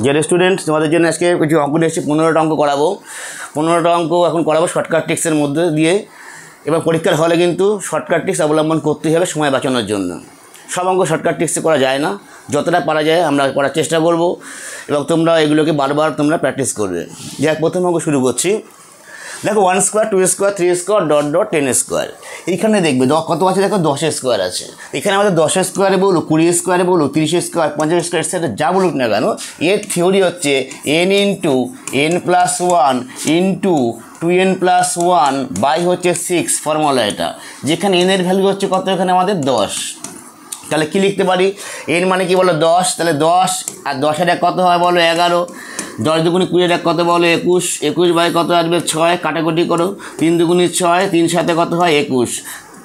যে স্টুডেন্ট তোমাদের জন্য আজকে কিছু অঙ্ক নিয়ে এসেছি, 15টা অঙ্ক করাবো। 15টা অঙ্ক এখন করাবো শর্টকাট ট্রিক্সের মধ্যে দিয়ে, এবং পরীক্ষার হলে কিন্তু শর্টকাট ট্রিক্স অবলম্বন করতেই হবে সময় বাঁচানোর জন্য। সব অঙ্ক শর্টকাট ট্রিক্সে করা যায় না, যতটা পারা যায় আমরা করার চেষ্টা করব, এবং তোমরা এগুলোকে বারবার তোমরা প্র্যাকটিস করবে। যাক, প্রথম অঙ্ক শুরু করছি। দেখো 1 square 2 square 3 square dot dot 10 square. এইখানে দেখবে কত আছে, দেখো 10 স্কোয়ার আছে। এখানে আমাদের 10 স্কোয়ারে বলুক, 20 স্কোয়ারে বলুক, 30 স্কোয়ার, 50 স্কোয়ার, সেটা যা বলুক না কেন, এর থিওরি হচ্ছে n into n+1 into 2n+1 by হচ্ছে 6 ফর্মুলা এটা, যেখানে n এর ভ্যালু হচ্ছে কত, এখানে আমাদের 10। তাহলে কি লিখতে পারি, n মানে কি বলো 10, তাহলে 10 আর 10-এর এক কত হয় বলো 11, 10 দুগুণে 20-এর এক কত বলো 21, 21 বাই কত আসবে 6, কাটাকুটি করো, 3 দুগুণে 6, 3 সাথে কত হয় 21,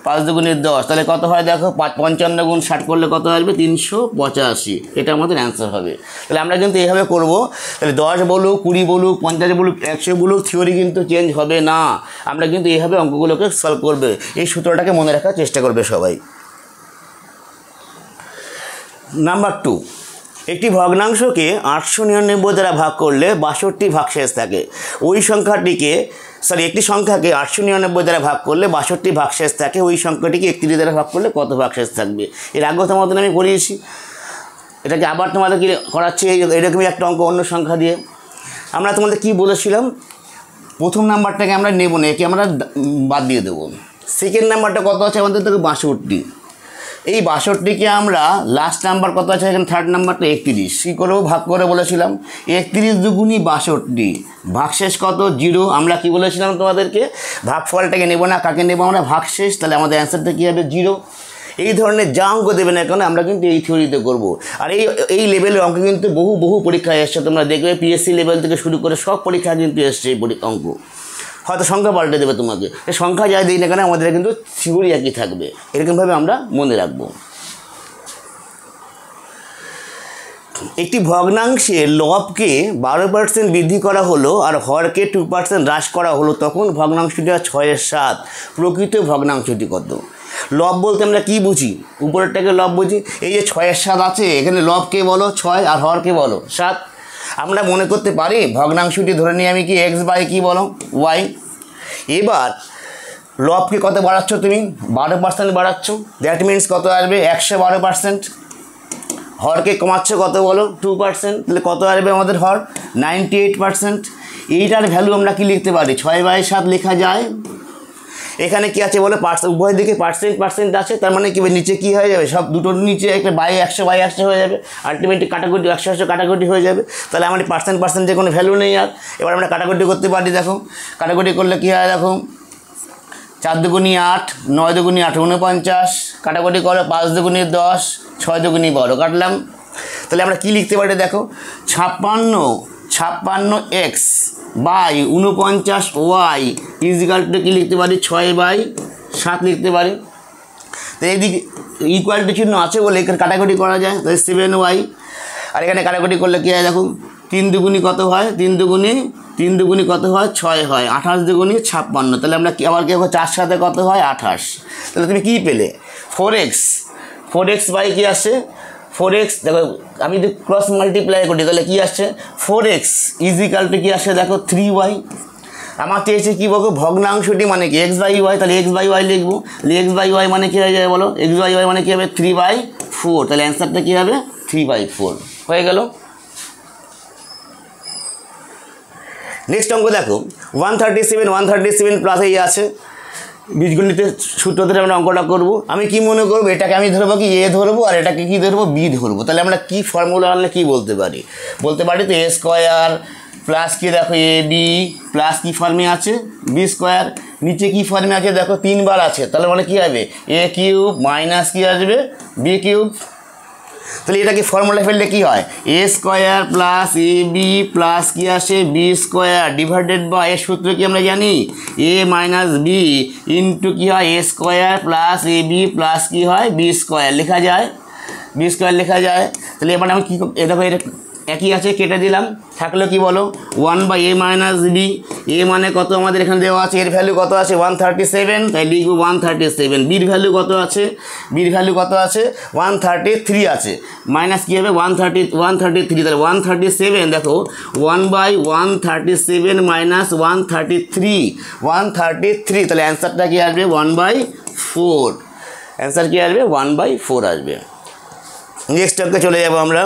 5 দুগুণে 10, তাহলে কত হয় দেখো 55 গুণ 60 করলে কত আসবে 385। এটা আমাদের অ্যান্সার হবে। তাহলে আমরা কিন্তু এইভাবে করব। তাহলে 10 বলুক, 20 বলুক, 50 বলুক, 100 বলুক, থিওরি কিন্তু চেঞ্জ হবে না। আমরা কিন্তু এইভাবে অঙ্কগুলোকে সলভ করবে, এই সূত্রটাকে মনে রাখার চেষ্টা করবে সবাই। নাম্বার 2, একটি ভগ্নাংশকে 899 দ্বারা ভাগ করলে 62 ভাগশেষ থাকে। ওই সংখ্যাটিকে একটি সংখ্যাকে 899 দ্বারা ভাগ করলে 62 ভাগশেষ থাকে। ওই সংখ্যাটিকে 31 দ্বারা ভাগ করলে কত ভাগশেষ থাকবে? এর আগেও তোমাদের আমি করিয়েছি, এটাকে আবার তোমাদেরকে করাচ্ছি এরকমই একটা অঙ্ক অন্য সংখ্যা দিয়ে। আমরা তোমাদের কি বলেছিলাম, প্রথম নাম্বারটাকে আমরা নেব না, একে আমরা বাদ দিয়ে দেবো। সেকেন্ড নাম্বারটা কত আছে আমাদের, থেকে 62। এই 62কে আমরা লাস্ট নাম্বার কত আছে এখানে, থার্ড নাম্বারটা 31, কী করেও ভাগ করে বলেছিলাম 31 দুগুণি 62, ভাগশেষ কত 0। আমরা কি বলেছিলাম তোমাদেরকে, ভাগফলটাকে নেব না, কাকে নেব আমরা, ভাগশেষ। তাহলে আমাদের অ্যান্সারটা কী হবে 0। এই ধরনের যা অঙ্ক দেবে না কেন আমরা কিন্তু এই থিওরিতে করব। আর এই লেভেলের অঙ্ক কিন্তু বহু পরীক্ষায় এসছে, তোমরা দেখবে পিএসসি লেভেল থেকে শুরু করে সব পরীক্ষা কিন্তু এসছে এই অঙ্ক। হয়তো সংখ্যা পাল্টে দেবে তোমাকে, এই সংখ্যা যাই দিই না কেন আমাদের কিন্তু থিওরি একই থাকবে, এরকমভাবে আমরা মনে রাখবো। একটি ভগ্নাংশে লবকে 12% বৃদ্ধি করা হলো আর হরকে 2% হ্রাস করা হলো, তখন ভগ্নাংশটি 6/7। প্রকৃত ভগ্নাংশটি কত? লব বলতে আমরা কি বুঝি, উপরেরটাকে লব বুঝি। এই যে 6/7 আছে, এখানে লবকে বলো 6 আর হরকে বলো 7। আমরা মনে করতে পারি ভগ্নাংশটি ধরে নিই আমি কি এক্স বাই কি বলো ওয়াই। এবার লবকে কত বাড়াচ্ছ তুমি, 12% বাড়াচ্ছ, দ্যাট মিনস কত আসবে 112%। হরকে কমাচ্ছ কত বলো 2%, তাহলে কত আসবে আমাদের হর 98%। এইটার ভ্যালু আমরা কি লিখতে পারি, 6/7 লেখা যায়। এখানে কি আছে বলো, উভয় দিকে পার্সেন্ট আছে, তার মানে কি নিচে কি হয়ে যাবে, সব দুটোর নিচে একটা বাই 100/100 হয়ে যাবে, আলটিমেটলি কাটাকুটি 100 কাটাকুটি হয়ে যাবে। তাহলে আমার পার্সেন্ট কোনো ভ্যালু নেই আর। এবার আমরা কাটাকুটি করতে পারি, দেখো কাটাকুটি করলে কী হয়, দেখো 4 দুগুণি 8, 9 দুগুণি 8 49, কাটাকুটি করো 5 দুগুণি 10, 6 দুগুণি 12, কাটলাম। তাহলে আমরা কি লিখতে পারি দেখো, 56x বাই 49y ইজিক্যালটা কি লিখতে পারি 6/7 লিখতে পারি। তো এইদিকে ইকুয়ালিটি চিহ্ন আছে বলে এখানে কাটাকুটি করা যায়, তাহলে 7y। আর এখানে কাটাকুটি করলে কী হয় দেখো, 3 দুগুণি কত হয়, 3 দুগুণি কত হয় 6 হয়, 28 দুগুণি 56। তাহলে আমরা আবার কি 4 সাথে কত হয় 28। তাহলে তুমি কী পেলে 4x বাই কী আসছে 4x। দেখো আমি যদি ক্রস মাল্টিপ্লাই করি তাহলে কী আসছে 4x ইজিক্যালটি কী আসছে দেখো 3y। আমার চেয়েছে কী বলবো, ভগ্নাংশটি মানে কি x/y, তাহলে x/y লিখবো। x/y মানে কী হয়ে যাবে বলো, x/y মানে কী হবে 3/4। তাহলে অ্যান্সারটা কী হবে 3/4 হয়ে গেল। নেক্সট অঙ্ক দেখো 137 প্লাস এই আছে, বীজগণিতের সূত্র ধরে আমরা অঙ্কটা করব। আমি কি মনে করবো, এটাকে আমি ধরবো কি এ ধরবো, আর এটাকে কি ধরবো বি ধরবো। তাহলে আমরা কি ফর্মুলা আনলে কি বলতে পারি তো a স্কোয়ার প্লাস কি দেখো এ বি প্লাস কি ফর্মে আছে বি স্কোয়ার, নিচে কি ফর্মে আছে দেখো 3 বার আছে, তাহলে মানে কী হবে এ কিউব মাইনাস কি আসবে বি কিউব। তাহলে এটাকে ফর্মুলা ফেললে কী হয়, এ square plus A B plus কি আসে বি স্কোয়ার ডিভাইডেড বাই এর সূত্র কি আমরা জানি এ মাইনাস বি ইন্টু কী হয় এ square plus A B plus কী হয় বি স্কোয়ার লেখা যায়, বি স্কোয়ার লেখা যায়। তাহলে এবার আমি কী দেখো এটা একই আছে, কেটে দিলাম, থাকলো কি বলো 1/a মাইনাস বি এ মানে কত আমাদের এখানে দেওয়া আছে, এর ভ্যালু কত আছে 137, তাই লিখব 137। বির ভ্যালু কত আছে, বির ভ্যালু কত আছে 133 আছে, মাইনাস কী হবে 133, তাহলে 137 দেখো 1/137 মাইনাস 133, তাহলে অ্যান্সারটা কী আসবে 1/4, অ্যান্সার কী আসবে 1/4 আসবে। নেক্সট অঙ্কে চলে যাব আমরা।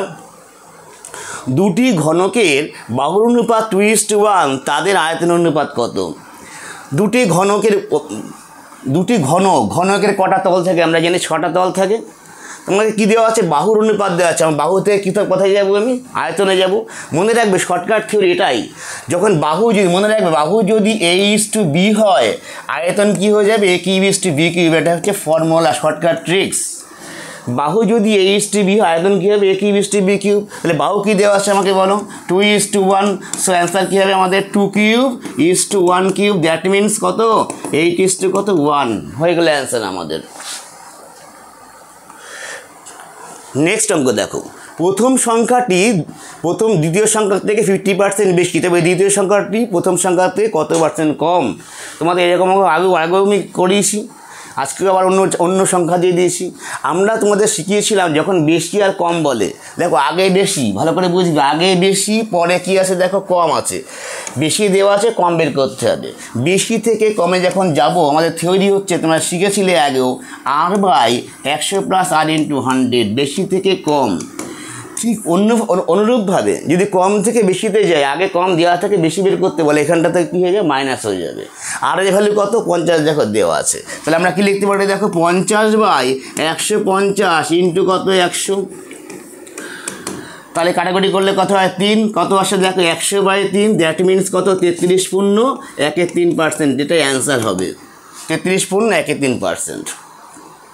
দুটি ঘনকের বাহুর অনুপাত 2:1, তাদের আয়তন অনুপাত কত? দুটি ঘনকের কটা তল থাকে আমরা জানি 6টা তল থাকে। তোমাকে কী দেওয়া আছে, বাহুর অনুপাত দেওয়া আছে। আমার বাহু থেকে কী কোথায় যাবো, আমি আয়তনে যাব। মনে রাখবে শর্টকাট থিওরি এটাই, যখন বাহু যদি মনে রাখবে বাহু যদি a:b হয়, আয়তন কী হয়ে যাবে a3b3। এটা হচ্ছে ফর্মুলা, শর্টকাট ট্রিক্স। বাহু যদি a:b হয়, আয়তন কী হবে a3b3। তাহলে বাহু কী দেওয়া আছে আমাকে বলো 2:1, সো অ্যান্সার কী হবে আমাদের 2^1^, দ্যাট মিনস কত 8:1 হয়ে গেল অ্যান্সার আমাদের। নেক্সট অঙ্ক দেখো, দ্বিতীয় সংখ্যা থেকে 50% বেশি, তবে দ্বিতীয় সংখ্যাটি প্রথম সংখ্যা থেকে কত পার্সেন্ট কম? তোমাদের এরকম আগেও আমি করিয়েছি, আজকে আবার অন্য সংখ্যা দিয়ে দিয়েছি। আমরা তোমাদের শিখিয়েছিলাম যখন বেশি আর কম বলে, দেখো আগে বেশি, ভালো করে বুঝবে, আগে বেশি পরে কি আছে দেখো কম আছে, বেশি দেওয়া আছে কম বের করতে হবে। বেশি থেকে কমে যখন যাব, আমাদের থিওরি হচ্ছে তোমরা শিখেছিলে আগেও r/100 + r×100, বেশি থেকে কম। ঠিক অনুরূপভাবে যদি কম থেকে বেশিতে যায়, আগে কম দেওয়া থেকে বেশি বের করতে বলে, এখানটাতে কী হয়ে যাবে মাইনাস হয়ে যাবে। আর এর ভ্যালু কত 50 দেখো দেওয়া আছে, তাহলে আমরা কী লিখতে পারি দেখো 50/150 ইন্টু কত 100, তাহলে কাটাকুটি করলে কত হয় 3, কত আসে দেখো 100/3, দ্যাট মিনস কত 33.13%, যেটা অ্যান্সার হবে 33.13%,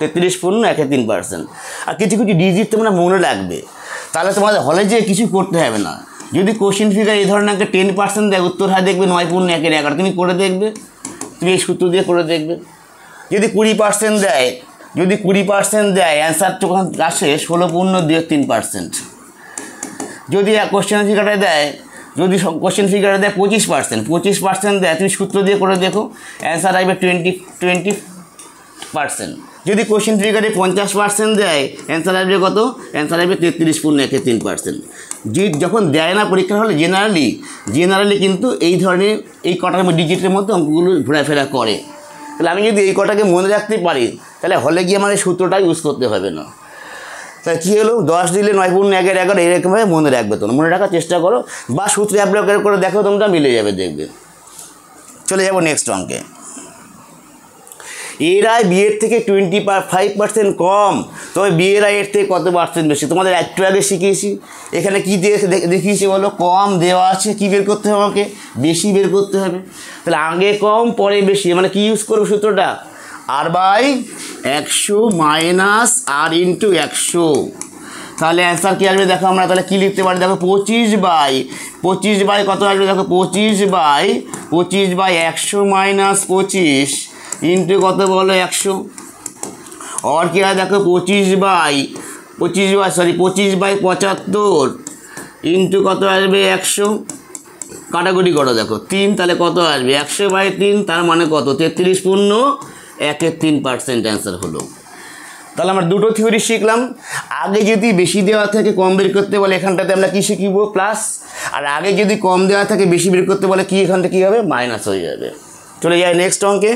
33.13%। আর কিছু ডিজিট তোমরা মনে রাখবে, তাহলে তোমাদের হলে যে কিছু করতে হবে না। যদি কোশ্চেন ফিগার এই ধরনের একটা 10% দেয়, উত্তর হয় দেখবে 9×1=11, তুমি করে দেখবে, তুমি এই সূত্র দিয়ে করে দেখবে। যদি 20% দেয় অ্যান্সার যখন আসে 16.23%। যদি কোশ্চেন ফিগারে দেয় 25% দেয়, তুমি সূত্র দিয়ে করে দেখো, অ্যান্সার আসবে 20%। যদি কোশ্চেন ফিগারে 50% দেয়, অ্যান্সার আসবে কত, অ্যান্সার আসবে 33.13%। যখন দেয় না পরীক্ষার হলে জেনারেলি কিন্তু এই ধরনের এই কটার ডিজিটের মধ্যে অঙ্কগুলো ঘোরাফেরা করে। তাহলে আমি যদি এই কটাকে মনে রাখতে পারি, তাহলে হলে গিয়ে আমাদের সূত্রটা ইউজ করতে হবে না। তাহলে কী হলো 10 দিলে 9×1=11, এরকমভাবে মনে রাখবে, তোমরা মনে রাখার চেষ্টা করো, বা সূত্রে অ্যাপ্লাই করে দেখো, তোমরা মিলে যাবে দেখবে। চলে যাবো নেক্সট অঙ্কে। এর আয় বিয়ের থেকে 25% কম, তবে বিয়ের আয় এর থেকে কত পার্সেন্ট বেশি? তোমাদের একটু আগে শিখিয়েছি, এখানে কী দিয়ে দেখিয়েছি বলো, কম দেওয়া আছে, কী বের করতে হবে আমাকে, বেশি বের করতে হবে। তাহলে আগে কম পরে বেশি, মানে কি ইউজ করবো সূত্রটা, r/100 মাইনাস r×100। তাহলে অ্যান্সার কী আসবে দেখো, আমরা তাহলে কী লিখতে পারি দেখো 25/25 কত আসবে দেখো 25/100 মাইনাস 25 ইন্টু কত বলো 100, আর কী হয় দেখো 25/75 ইন্টু কত আসবে 100, কাটাকুটি করো দেখো 3, তাহলে কত আসবে 100/3, তার মানে কত 33.13% অ্যান্সার হলো। তাহলে আমরা দুটো থিওরি শিখলাম। আগে যদি বেশি দেওয়া থাকে কম বের করতে বলে, এখানটাতে আমরা কী শিখিব প্লাস, আর আগে যদি কম দেওয়া থাকে বেশি বের করতে বলে কি, এখানটা কী হবে মাইনাস হয়ে যাবে। চলে যায় নেক্সট অঙ্কে।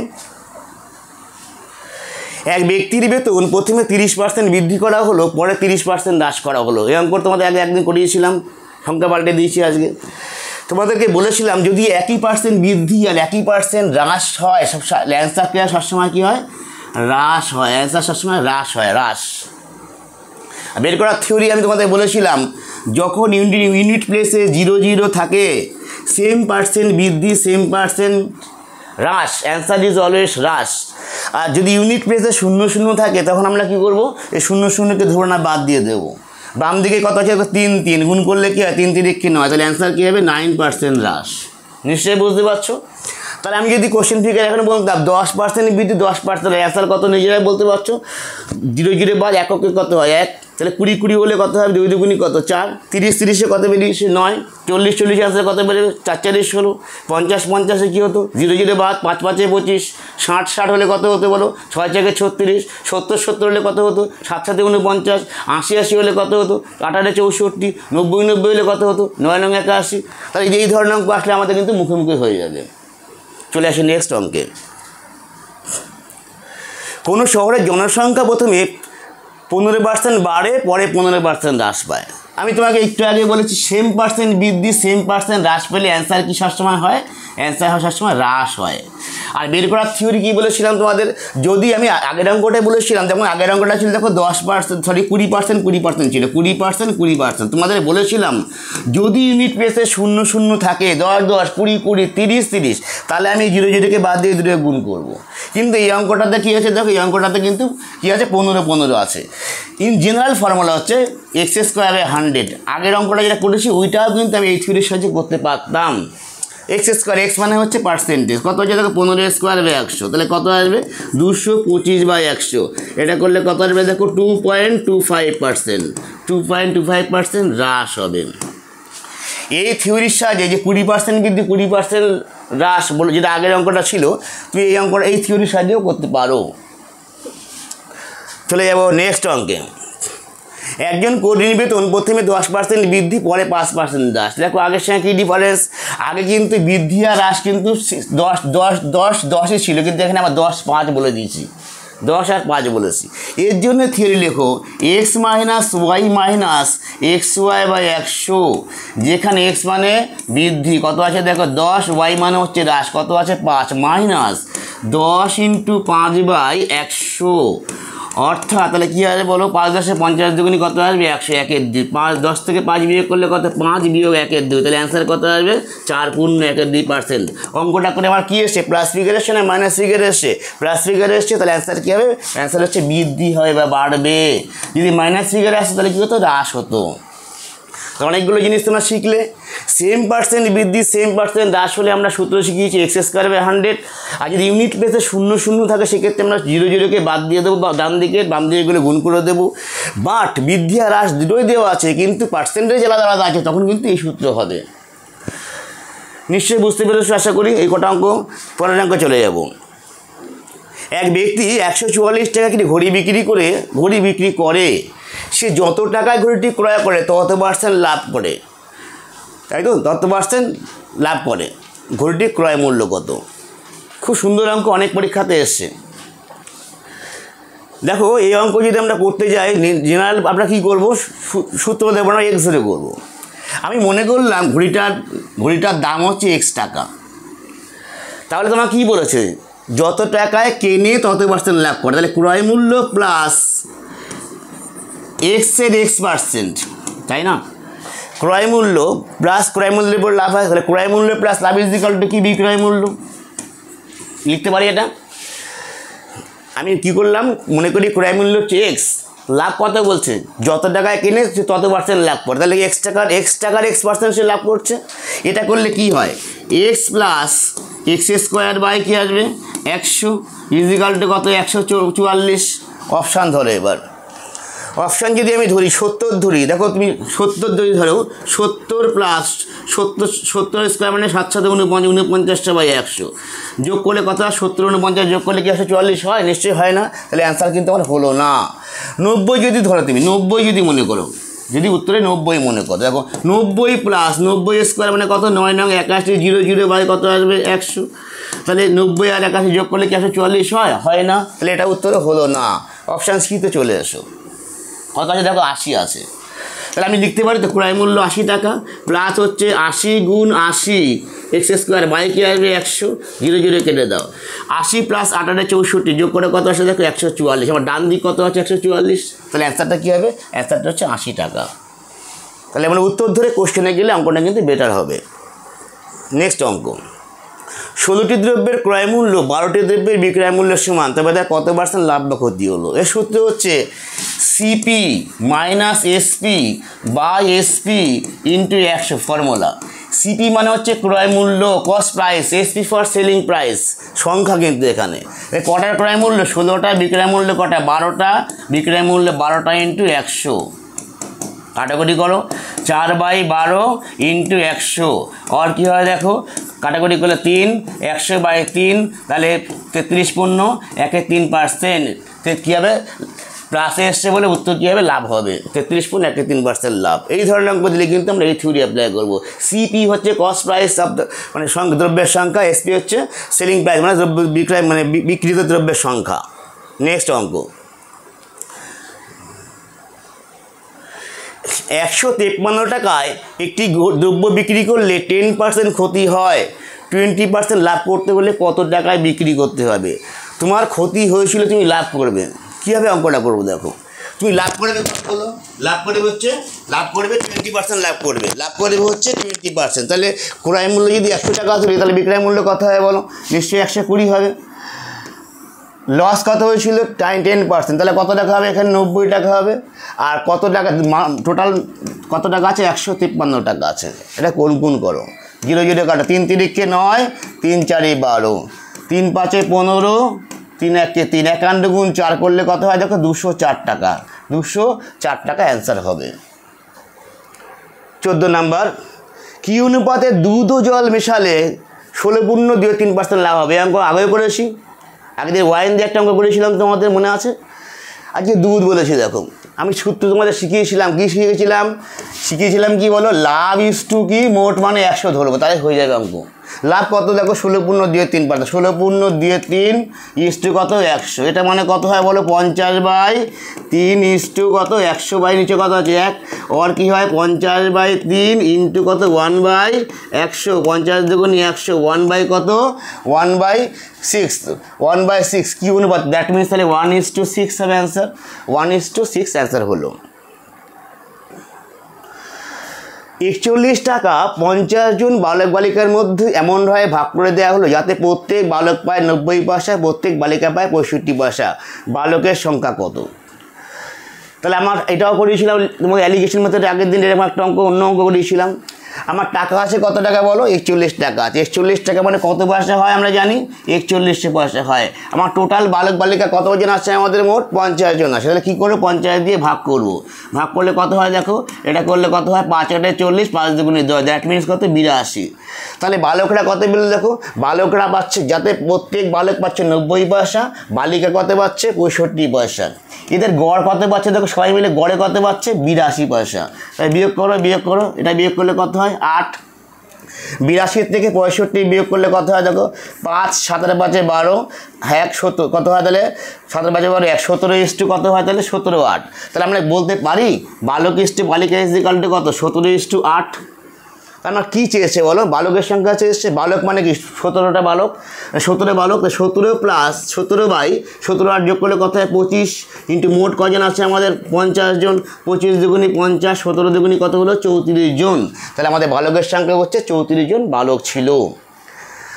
এক ব্যক্তির বেতন প্রথমে 30% বৃদ্ধি করা হলো, পরে 30% হ্রাস করা হলো। এই অঙ্ক তোমাদের আগে একদিন করিয়েছিলাম, সংখ্যা পাল্টে দিয়েছি আজকে। তোমাদেরকে বলেছিলাম যদি 1% বৃদ্ধি আর 1% হ্রাস হয়, অ্যান্সার কী হয় সবসময় কী হয়, হ্রাস হয়। অ্যান্সার সবসময় হ্রাস হয়, হ্রাস বের করার থিওরি আমি তোমাদের বলেছিলাম, যখন ইউনিট প্লেসে 0 থাকে, সেম পার্সেন্ট বৃদ্ধি সেম পার্সেন্ট হ্রাস, অ্যান্সার ইজ অলওয়েজ হ্রাস। আর যদি ইউনিট প্লেসে 0 থাকে, তখন আমরা কী করবো, এই 0কে ধরে না বাদ দিয়ে দেবো। বাম দিকে কত আছে 3 গুণ করলে কী হয় 3×3=9, তাহলে অ্যান্সার কী হবে 9% হ্রাস। নিশ্চয়ই বুঝতে পারছো। তাহলে আমি যদি কোশ্চেন ফিগার এখন বলতাম 10% বৃদ্ধি 10%, অ্যান্সার কত নিজেরাই বলতে পারছো। 0 বাদ এককে কত হয় 1, তাহলে 20 20 হলে কত হবে, 2 2 কত 4, 30 30 কত বেরিয়েছে 9, 40 40 আসলে কত বেরোবে 4 4 16, 50 50 কী হতো 0 0 বাদ, 5 5 25, 60 60 হলে কত হতো বলো, 6 6 36, 70 70 হলে কত হতো, 7 7 49, 80 80 হলে কত হতো, 8 8 64, 90 90 হলে কত হতো, 9 9 81। তাহলে এই ধরনের অঙ্ক আসলে আমাদের কিন্তু মুখে মুখে হয়ে যাবে। চলে আসি নেক্সট অঙ্কে। কোনো শহরের জনসংখ্যা প্রথমে 15% বাড়ে, পরে 15% হ্রাস পায়। আমি তোমাকে একটু আগে বলেছি সেম পার্সেন্ট বৃদ্ধি সেম পার্সেন্ট হ্রাস পেলে অ্যান্সার কি সবসময় হয়, অ্যান্সার হয় সবসময় হ্রাস হয়। আর বের করার থিওরি কী বলেছিলাম তোমাদের, যদি আমি আগের অঙ্কটাই বলেছিলাম, যেমন আগের অঙ্কটা ছিল দেখো 10% 20% ছিল, 20% 20%। তোমাদের বলেছিলাম যদি ইউনিট প্লেসে 0 0 থাকে, 10 10 20 20 30 30, তাহলে আমি 0 0কে বাদ দিয়ে 2 গুণ করব। কিন্তু এই অঙ্কটাতে কী আছে দেখো, এই অঙ্কটাতে কিন্তু কী আছে 15 15 আছে। ইন জেনারেল ফর্মুলা হচ্ছে x²/100। আগের অঙ্কটা যেটা করেছি ওইটাও কিন্তু আমি এই থিওরির সাহায্যে করতে পারতাম। x², x মানে হচ্ছে পার্সেন্টেজ, কত হচ্ছে দেখো 15² 100, তাহলে কত আসবে 225/100। এটা করলে কত আসবে দেখো 2.25%, 2.25% হ্রাস হবে। এই থিওরির সাহায্যে যে 20% বৃদ্ধি 20% হ্রাস বলে যেটা আগের অঙ্কটা ছিল, তুমি এই অঙ্কটা এই থিওরির সাহায্যেও করতে পারো। চলে যাব নেক্সট অঙ্কে। একজন কর্মীর বেতন প্রথমে 10% বৃদ্ধি, পরে 5% হ্রাস। দেখো আগের সঙ্গে কী ডিফারেন্স, আগে কিন্তু বৃদ্ধি আর হ্রাস কিন্তু 10 10 10 10ই ছিল, কিন্তু এখানে আবার 10 5 বলে দিয়েছি, 10 আর 5 বলেছি। এর জন্য থিওরি লেখো x - y - xy/100, যেখানে x মানে বৃদ্ধি কত আছে দেখো 10, y মানে হচ্ছে হ্রাস কত আছে 5, মাইনাস 10 × 5/100। অর্থাৎ তাহলে কী হবে বলো, 5 10 50 দুগুণি কত আসবে 100, 1 এর 2, 5 10 থেকে 5 বিয়োগ করলে কত 5 বিয়োগ 1 এর 2, তাহলে অ্যান্সার কত আসবে 4.1%। অঙ্কটা করে আমার কী এসছে, প্লাস ফিগার এসছে না মাইনাস ফিগার এসছে, প্লাস ফিগার এসছে, তাহলে অ্যান্সার কী হবে, অ্যান্সার হচ্ছে বৃদ্ধি হবে বা বাড়বে। যদি মাইনাস ফিগার আসছে তাহলে কী হতো, হ্রাস হতো। অনেকগুলো জিনিস তোমরা শিখলে। সেম পার্সেন্ট বৃদ্ধি সেম পার্সেন্ট হ্রাস হলে আমরা সূত্র শিখিয়েছি x²/100। আর যদি ইউনিট প্লেসে 0 0 থাকে সেক্ষেত্রে আমরা 0 0কে বাদ দিয়ে দেবো, বা ডান দিকে বাম দিকে এগুলো গুণ করে দেবো। বাট বৃদ্ধি আর হ্রাস দুটোই দেওয়া আছে, কিন্তু পার্সেন্টেজ আলাদা আলাদা আছে, তখন কিন্তু এই সূত্র হবে। নিশ্চয়ই বুঝতে পেরেছো আশা করি। এই কটা অঙ্ক, পরের অঙ্ক চলে যাব। এক ব্যক্তি 144 টাকা কিনে ঘড়ি বিক্রি করে, সে যত টাকায় ঘড়িটি ক্রয় করে তত % লাভ করে, তাই তো, তত % লাভ করে। ঘড়িটির ক্রয় মূল্য কত? খুব সুন্দর অঙ্ক, অনেক পরীক্ষাতে এসছে। দেখো এই অঙ্ক যদি আমরা করতে যাই, জেনারেল আমরা কী করবো, সূত্র দেবো না, এক্স ধরে করবো। আমি মনে করলাম ঘড়িটার দাম হচ্ছে x টাকা, তাহলে তোমার কী বলেছে, যত টাকায় কেনে তত % লাভ করে, তাহলে ক্রয় মূল্য প্লাস এক্সের x%, তাই না, ক্রয় মূল্য প্লাস ক্রয় মূল্যের উপর লাভ হয়, তাহলে ক্রয় মূল্য plus love is equal to কি, বিক্রয় মূল্য। লিখতে পারি এটা। আমি কি করলাম, মনে করি ক্রয় মূল্য হচ্ছে এক্স, লাভ কত বলছে, যত টাকায় কিনে তত % লাভ করে, তাহলে x টাকার x% সে লাভ করছে। এটা করলে কি হয়, এক্স প্লাস x² কি আসবে 100 ইজ ইকুয়াল টু কত 144। অপশান ধরো এবার, অপশান যদি আমি ধরি 70 ধরি, দেখো তুমি 70 যদি ধরো 70 প্লাস 70² মানে 7 7 49/100 যোগ করলে কত হয় 70 49 যোগ করলে কি 144 হয়, নিশ্চয়ই হয় না, তাহলে অ্যান্সার কিন্তু আমার হলো না। 90 যদি ধরো তুমি, 90 যদি মনে করো, যদি উত্তরে 90 মনে করো, দেখো 90 প্লাস 90² মানে কত 9 9 81 0 0 বাই কত আসবে 100, তাহলে 90 আর 81 যোগ করলে কি 144 হয় না, তাহলে এটা উত্তরে হলো না। অপশান সিতে চলে এসো। কত আছে দেখো 80 আছে, তাহলে আমি লিখতে পারি তো ক্রয় মূল্য 80 টাকা প্লাস হচ্ছে 80 গুণ 80 x² বাই কি আসবে 100, 0 0 কেটে দাও, 80 প্লাস 8 8 64 যোগ করে কত আসে দেখো 144, আমার ডান দিক কত আছে 144, তাহলে অ্যান্সারটা কী হবে, অ্যান্সারটা হচ্ছে 80 টাকা। তাহলে আমরা উত্তর ধরে কোশ্চেনে গেলে অঙ্কটা কিন্তু বেটার হবে। নেক্সট অঙ্ক, 16টি দ্রব্যের ক্রয় মূল্য 12টি দ্রব্যের বিক্রয় মূল্যের সমান, তবে তার কত % লাভ বা ক্ষতি হলো। এর সূত্র হচ্ছে CP - SP/SP × 100 ফর্মুলা। সিপি মানে হচ্ছে ক্রয় মূল্য, cost price, SP for selling price, সংখ্যা কিন্তু এখানে কটার ক্রয় মূল্য 16টা, বিক্রয় মূল্য কটা 12টা, বিক্রয় মূল্য 12টা ইন্টু 100, কাটাকুটি করো 4/12 ইন্টু 100, আর কী হয় দেখো কাটাকুটি করলে 3, 100/3, তাহলে 33 পণ্য, 1/3%, কী হবে প্লাসে এসছে বলে উত্তর কী হবে লাভ হবে, 33 পণ্য 1/3% লাভ। এই ধরনের অঙ্ক দিলে কিন্তু আমরা এই থিওরি অ্যাপ্লাই করবো। সিপি হচ্ছে কস্ট প্রাইস অফ মানে দ্রব্যের সংখ্যা, এসপি হচ্ছে সেলিং প্রাইস মানে বিক্রয় মানে বিক্রিত দ্রব্যের সংখ্যা। নেক্সট অঙ্ক 153 টাকায় একটি দ্রব্য বিক্রি করলে 10% ক্ষতি হয়, 20% লাভ করতে হলে কত টাকায় বিক্রি করতে হবে? তোমার ক্ষতি হয়েছিল, তুমি লাভ করবে, কীভাবে অঙ্কটা করবো দেখো। তুমি লাভ করবে কত হলো, লাভ করবে 20% লাভ করবে হচ্ছে 20%, তাহলে ক্রয় মূল্য যদি 100 টাকা আসলে তাহলে বিক্রয় মূল্য কত হবে বলো, নিশ্চয়ই 120 হবে। লস কত হয়েছিল 10%, তাহলে কত টাকা হবে এখানে 90 টাকা হবে। আর কত টাকা টোটাল কত টাকা আছে 153 টাকা আছে, এটা কোন করো 0 0 কাটো, 3 3 9, 3 4 12, 3 5 15, 3 1 3, 51 গুণ 4 করলে কত হয় দেখো 204 টাকা, 204 টাকা অ্যান্সার হবে। 14 নাম্বার কি অনুপাতে দুধ ও জল মেশালে 16.23% লাভ হবে? অঙ্ক আগেও করেছি, আগের ওয়াইন দিয়ে একটা অঙ্ক করেছিলাম তোমাদের মনে আছে। আজকে দুধ বলেছি দেখো, আমি সূত্র তোমাদের শিখিয়েছিলাম, শিখিয়েছিলাম কি বলো, লাভ ইস টু কি মোট মানে 100 ধরবো, তাই হয়ে যাবে অঙ্ক। লাভ কত দেখো 16.23%, 16.23 ইস টু কত 100, এটা মানে কত হয় বলো 50/3 ইস টু কত 100 বাই নিচে কত আছে 1, আর কি হয় 50/3 ইন্টু কত 1/100, 50 দুগুণ 100, 1 কত 1/6 কি অনুপাত, দ্যাট মিনস তাহলে 1:6 হবে অ্যান্সার, 1:6 অ্যান্সার হলো। 41 টাকা 50 জন বালক বালিকার মধ্যে এমনভাবে ভাগ করে দেওয়া হলো যাতে প্রত্যেক বালক পায় 90 পয়সা, প্রত্যেক বালিকা পায় 65 পয়সা, বালকের সংখ্যা কত? তাহলে আমার এটাও করিয়েছিলাম তোমাকে অ্যালিগেশন মেথডে, আগের দিন এরকম একটা অন্য অঙ্ক করিয়েছিলাম। আমার টাকা আছে কত টাকা বলো 41 টাকা আছে, 41 টাকা মানে কত পয়সা হয় আমরা জানি 41 পয়সা হয়। আমার টোটাল বালক বালিকা কত জন আছে, আমাদের মোট 50 জন আছে, তাহলে কী করবো 50 দিয়ে ভাগ করবো, ভাগ করলে কত হয় দেখো, এটা করলে কত হয় 5 8 40, 5 2 10, দ্যাট মিনস কত 82। তাহলে বালকরা কত পেল দেখো, বালকরা পাচ্ছে যাতে প্রত্যেক বালক পাচ্ছে 90 পয়সা, বালিকা কত পাচ্ছে 65 পয়সা, এদের গড় কত পাচ্ছে দেখো, সবাই মিলে গড়ে কত পাচ্ছে 82 পয়সা। তাই বিয়োগ করো, এটা বিয়োগ করলে কত হয় 8, 82 থেকে 65 বিয়োগ করলে কত হয় দেখো 5 7 5 12, 1 17 কত হয় তাহলে 7 5 12 117 ইস টু কত হয় তাহলে 17 8, তাহলে আমরা বলতে পারি বালক ইস টু বালিকা ইস ইকুয়াল টু কত 17:8। তার মানে কী চেয়েছে বলো, বালকের সংখ্যা চেয়েছে, বালক মানে কি 17টা বালক, 17 বালক, 17 প্লাস 17/17 আর যোগ করলে কত হয় 25 ইন্টু মোট কজন আছে আমাদের 50 জন, 25 দুগুণি 50, 17 দুগুণি কত হলো 34 জন, তাহলে আমাদের বালকের সংখ্যা হচ্ছে 34 জন বালক ছিল।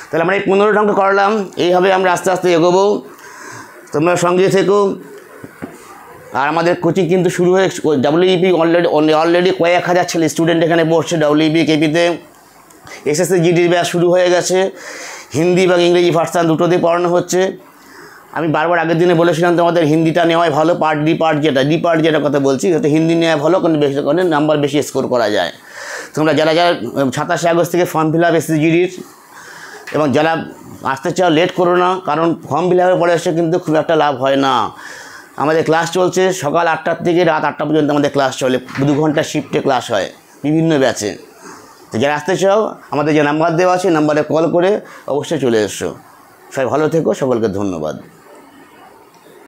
তাহলে আমরা এই 15টা অঙ্ক করলাম, এইভাবে আমরা আস্তে আস্তে এগোবো, তোমরা সঙ্গে থেকো। আর আমাদের কোচিং কিন্তু শুরু হয়ে ডাব্লিউবি অলরেডি কয়েক হাজার ছেলে স্টুডেন্ট এখানে বসছে ডাব্লিউবি কেপিতে, এসএসসি জিডির ব্যাচ শুরু হয়ে গেছে, হিন্দি এবং ইংরেজি ভার্সান দুটোতেই পড়ানো হচ্ছে। আমি বারবার আগের দিনে বলেছিলাম তোমাদের হিন্দিটা নেওয়াই ভালো, পার্ট ডি পার্ট যেটা কথা বলছি, যাতে হিন্দি নেওয়া ভালো, কিন্তু বেশি করে নাম্বার বেশি স্কোর করা যায়। তোমরা যারা 27 আগস্ট থেকে ফর্ম ফিল আপ এসএসসি জিডির, এবং যারা আসতে চাও লেট করো না, কারণ ফর্ম ফিল আপের পরে এসে কিন্তু খুব একটা লাভ হয় না। আমাদের ক্লাস চলছে সকাল 8টা থেকে রাত 8টা পর্যন্ত আমাদের ক্লাস চলে, 2 ঘন্টা শিফটে ক্লাস হয় বিভিন্ন ব্যাচে। তো যারা আসতে চাও আমাদের যে নাম্বার দেওয়া আছে নাম্বারে কল করে অবশ্যই চলে এসো। সবাই ভালো থেকো, সকলকে ধন্যবাদ।